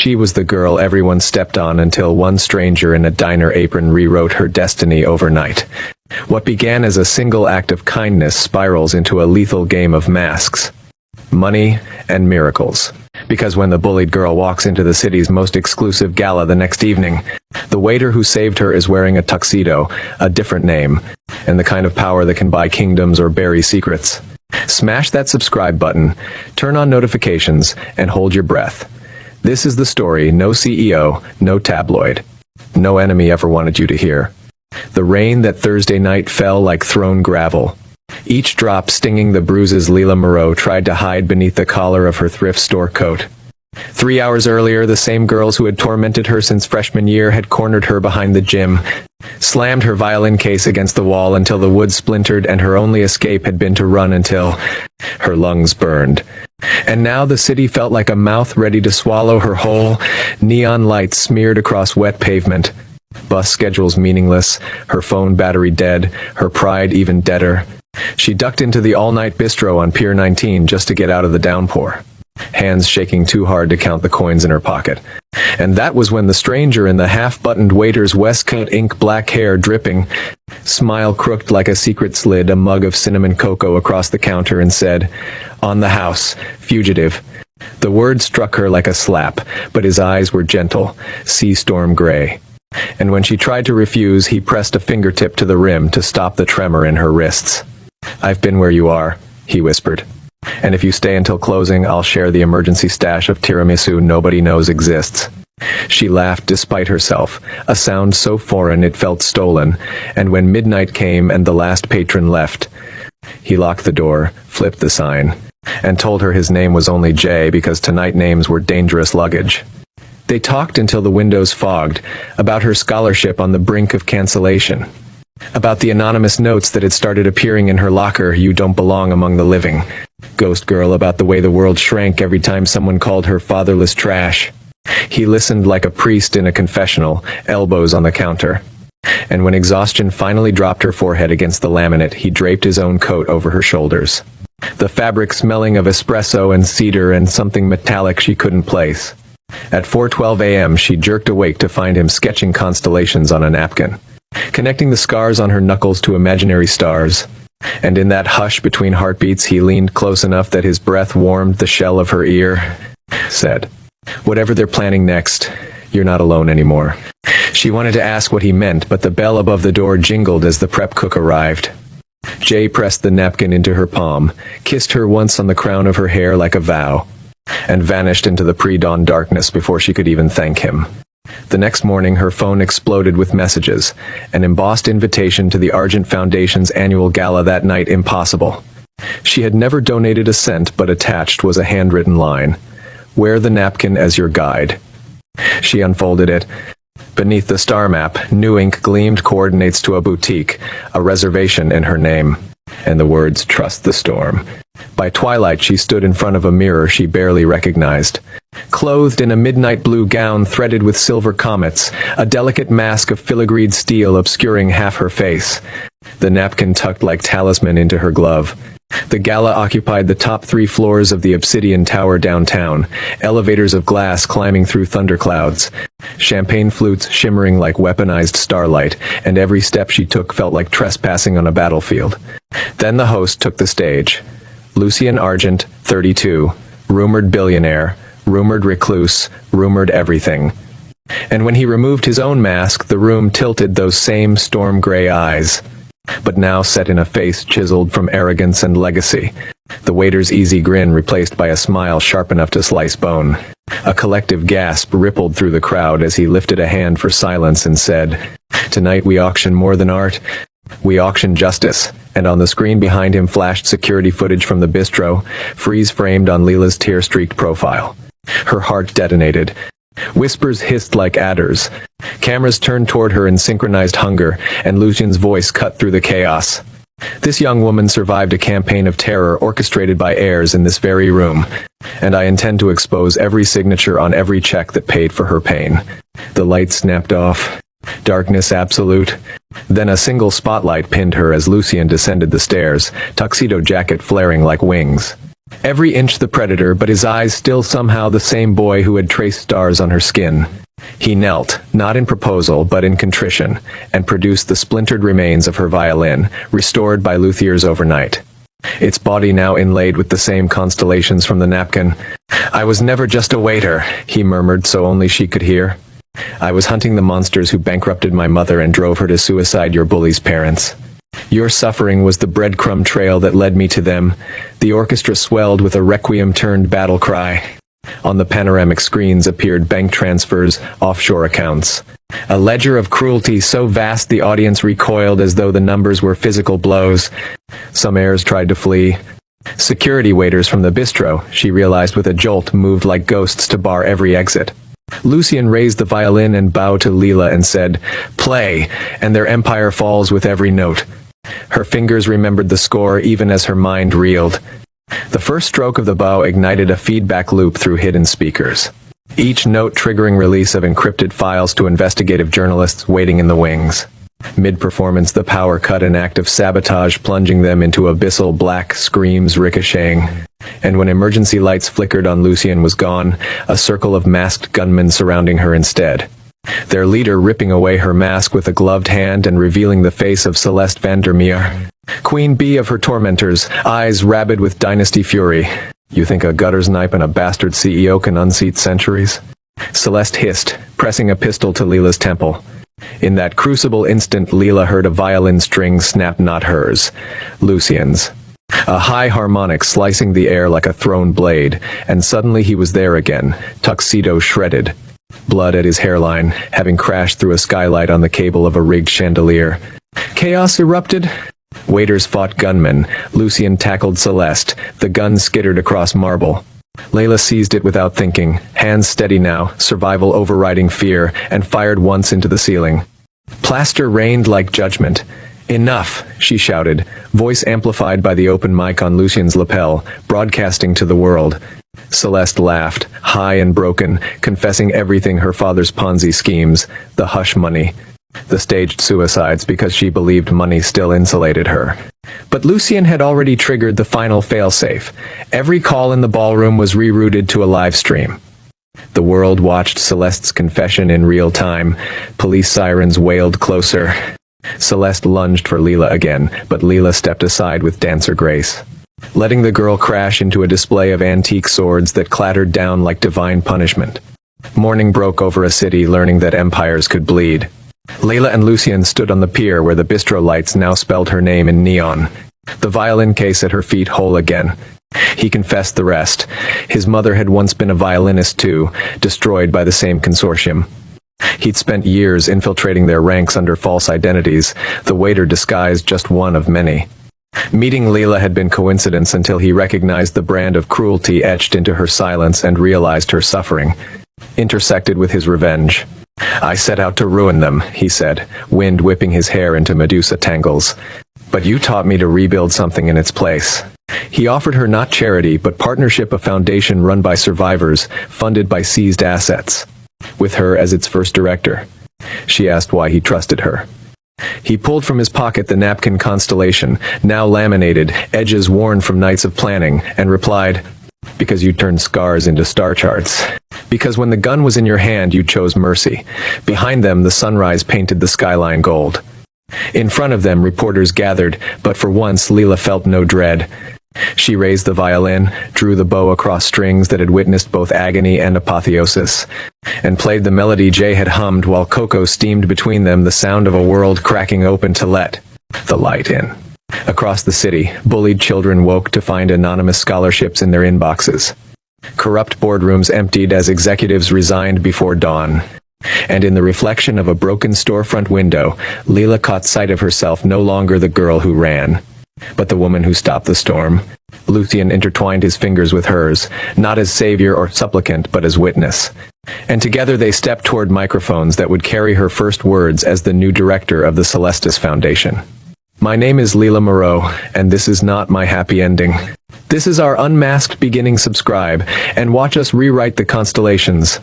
She was the girl everyone stepped on until one stranger in a diner apron rewrote her destiny overnight. What began as a single act of kindness spirals into a lethal game of masks, money, and miracles. Because when the bullied girl walks into the city's most exclusive gala the next evening, the waiter who saved her is wearing a tuxedo, a different name, and the kind of power that can buy kingdoms or bury secrets. Smash that subscribe button, turn on notifications, and hold your breath. This is the story no CEO, no tabloid, no enemy ever wanted you to hear. The rain that Thursday night fell like thrown gravel. Each drop stinging the bruises Leila Moreau tried to hide beneath the collar of her thrift store coat. 3 hours earlier, the same girls who had tormented her since freshman year had cornered her behind the gym, slammed her violin case against the wall until the wood splintered, and her only escape had been to run until her lungs burned. And now the city felt like a mouth ready to swallow her whole, neon lights smeared across wet pavement. Bus schedules meaningless, her phone battery dead, her pride even deader. She ducked into the all-night bistro on Pier 19 just to get out of the downpour, hands shaking too hard to count the coins in her pocket. And that was when the stranger in the half-buttoned waiter's waistcoat, ink black hair dripping, smile crooked like a secret, slid a mug of cinnamon cocoa across the counter and said, "On the house, fugitive." The word struck her like a slap, but his eyes were gentle, sea storm gray. And when she tried to refuse, he pressed a fingertip to the rim to stop the tremor in her wrists. "I've been where you are," he whispered. "And if you stay until closing, I'll share the emergency stash of tiramisu nobody knows exists." She laughed despite herself, a sound so foreign it felt stolen, and when midnight came and the last patron left, he locked the door, flipped the sign, and told her his name was only Jay because tonight names were dangerous luggage. They talked until the windows fogged, about her scholarship on the brink of cancellation, about the anonymous notes that had started appearing in her locker, "You don't belong among the living." Ghost girl, about the way the world shrank every time someone called her fatherless trash. He listened like a priest in a confessional, elbows on the counter. And when exhaustion finally dropped her forehead against the laminate, he draped his own coat over her shoulders, the fabric smelling of espresso and cedar and something metallic she couldn't place. At 4:12 a.m. she jerked awake to find him sketching constellations on a napkin, connecting the scars on her knuckles to imaginary stars. And in that hush between heartbeats, he leaned close enough that his breath warmed the shell of her ear, said, "Whatever they're planning next, you're not alone anymore." She wanted to ask what he meant, but the bell above the door jingled as the prep cook arrived. Jay pressed the napkin into her palm, kissed her once on the crown of her hair like a vow, and vanished into the pre-dawn darkness before she could even thank him. The next morning, her phone exploded with messages, an embossed invitation to the Argent Foundation's annual gala that night impossible. She had never donated a cent, but attached was a handwritten line, "Wear the napkin as your guide." She unfolded it. Beneath the star map, new ink gleamed coordinates to a boutique, a reservation in her name, and the words, "Trust the storm." By twilight, she stood in front of a mirror she barely recognized. Clothed in a midnight blue gown threaded with silver comets, a delicate mask of filigreed steel obscuring half her face, the napkin tucked like talisman into her glove. The gala occupied the top 3 floors of the Obsidian Tower downtown, elevators of glass climbing through thunderclouds, champagne flutes shimmering like weaponized starlight, and every step she took felt like trespassing on a battlefield. Then the host took the stage. Lucien Argent, 32, rumored billionaire, rumored recluse, rumored everything. And when he removed his own mask, the room tilted those same storm-gray eyes, but now set in a face chiseled from arrogance and legacy. The waiter's easy grin replaced by a smile sharp enough to slice bone. A collective gasp rippled through the crowd as he lifted a hand for silence and said, "Tonight we auction more than art. We auction justice." And on the screen behind him flashed security footage from the bistro, freeze-framed on Leila's tear-streaked profile. Her heart detonated. Whispers hissed like adders. Cameras turned toward her in synchronized hunger, and Lucien's voice cut through the chaos. "This young woman survived a campaign of terror orchestrated by heirs in this very room, and I intend to expose every signature on every check that paid for her pain." The light snapped off. Darkness absolute. Then a single spotlight pinned her as Lucien descended the stairs, tuxedo jacket flaring like wings. Every inch the predator, but his eyes still somehow the same boy who had traced stars on her skin. He knelt, not in proposal but in contrition, and produced the splintered remains of her violin, restored by luthiers overnight. Its body now inlaid with the same constellations from the napkin. "I was never just a waiter," he murmured so only she could hear. "I was hunting the monsters who bankrupted my mother and drove her to suicide, your bully's parents. Your suffering was the breadcrumb trail that led me to them." The orchestra swelled with a requiem-turned battle cry. On the panoramic screens appeared bank transfers, offshore accounts. A ledger of cruelty so vast the audience recoiled as though the numbers were physical blows. Some heirs tried to flee. Security waiters from the bistro, she realized with a jolt, moved like ghosts to bar every exit. Lucien raised the violin and bowed to Leela and said, "Play, and their empire falls with every note." Her fingers remembered the score even as her mind reeled. The first stroke of the bow ignited a feedback loop through hidden speakers, each note triggering release of encrypted files to investigative journalists waiting in the wings. Mid-performance, the power cut, an act of sabotage, plunging them into abyssal black, screams ricocheting. And when emergency lights flickered on, Lucien was gone, a circle of masked gunmen surrounding her instead. Their leader ripping away her mask with a gloved hand and revealing the face of Celeste Vandermeer, Queen Bee of her tormentors, eyes rabid with dynasty fury. "You think a gutter snipe and a bastard CEO can unseat centuries?" Celeste hissed, pressing a pistol to Leela's temple. In that crucible instant, Leela heard a violin string snap, not hers, Lucien's. A high harmonic slicing the air like a thrown blade, and suddenly he was there again, tuxedo shredded. Blood at his hairline, having crashed through a skylight on the cable of a rigged chandelier. Chaos erupted. Waiters fought gunmen. Lucien tackled Celeste. The gun skittered across marble. Layla seized it without thinking, hands steady now, survival overriding fear, and fired once into the ceiling. Plaster rained like judgment. "Enough," she shouted, voice amplified by the open mic on Lucien's lapel, broadcasting to the world. Celeste laughed, high and broken, confessing everything: her father's Ponzi schemes, the hush money, the staged suicides because she believed money still insulated her. But Lucien had already triggered the final failsafe. Every call in the ballroom was rerouted to a live stream. The world watched Celeste's confession in real time. Police sirens wailed closer. Celeste lunged for Leela again, but Leela stepped aside with dancer grace, letting the girl crash into a display of antique swords that clattered down like divine punishment. Morning broke over a city learning that empires could bleed. Leila and Lucien stood on the pier where the bistro lights now spelled her name in neon. The violin case at her feet whole again. He confessed the rest. His mother had once been a violinist too, destroyed by the same consortium. He'd spent years infiltrating their ranks under false identities, the waiter disguised just one of many. Meeting Leela had been coincidence until he recognized the brand of cruelty etched into her silence and realized her suffering intersected with his revenge. "I set out to ruin them," he said, wind whipping his hair into Medusa tangles. "But you taught me to rebuild something in its place." He offered her not charity but partnership, a foundation run by survivors, funded by seized assets. With her as its first director. She asked why he trusted her. He pulled from his pocket the napkin constellation, now laminated, edges worn from nights of planning, and replied, "Because you turned scars into star charts. Because when the gun was in your hand you chose mercy." Behind them the sunrise painted the skyline gold. In front of them reporters gathered, but for once Leela felt no dread. She raised the violin, drew the bow across strings that had witnessed both agony and apotheosis, and played the melody Jay had hummed while Coco steamed between them, the sound of a world cracking open to let the light in. Across the city, bullied children woke to find anonymous scholarships in their inboxes. Corrupt boardrooms emptied as executives resigned before dawn. And in the reflection of a broken storefront window, Leela caught sight of herself, no longer the girl who ran, but the woman who stopped the storm. Lucien intertwined his fingers with hers, not as savior or supplicant, but as witness. And together they stepped toward microphones that would carry her first words as the new director of the Celestis Foundation. "My name is Leela Moreau, and this is not my happy ending. This is our unmasked beginning. Subscribe, and watch us rewrite the constellations."